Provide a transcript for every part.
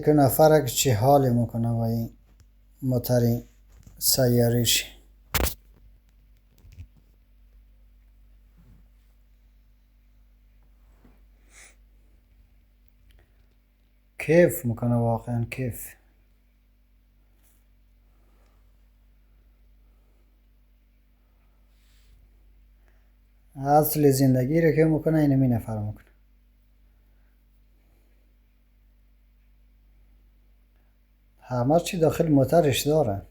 که نفره که چی حالی میکنه با این موتر سیاریش. کیف میکنه واقعا کیف. اصل زندگی رو که میکنه اینمی نفر میکنه. همه چی داخل موترش داره.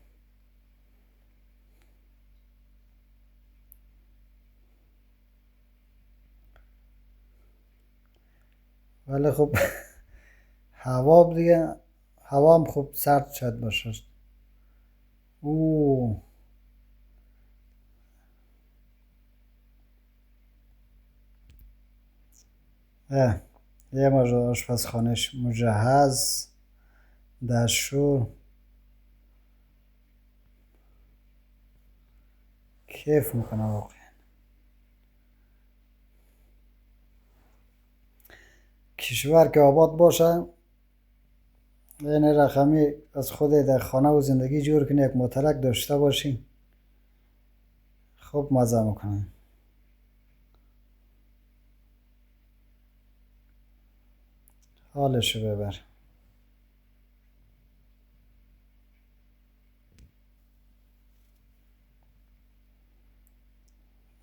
ولی خب هوا دیگه، هوا هم خوب سرد شد باشه. اوه یه آشپزخانهش مجهز، دستشوی. کیف میکنه واقعا. کشور که آباد باشه، این رقمی از خود در خانه و زندگی جور کنی، یک موترک داشته باشی، خوب مزه میکنه. حالشو ببر.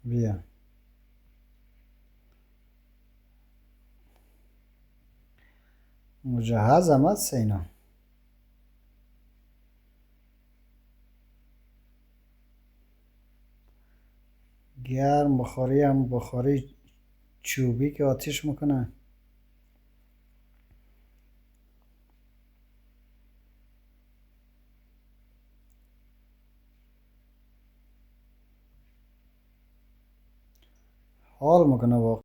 بیا مجهز هم هست اینا. گرم بخاری هم، بخاری چوبی که آتیش میکنه. حال میکنه واقعا.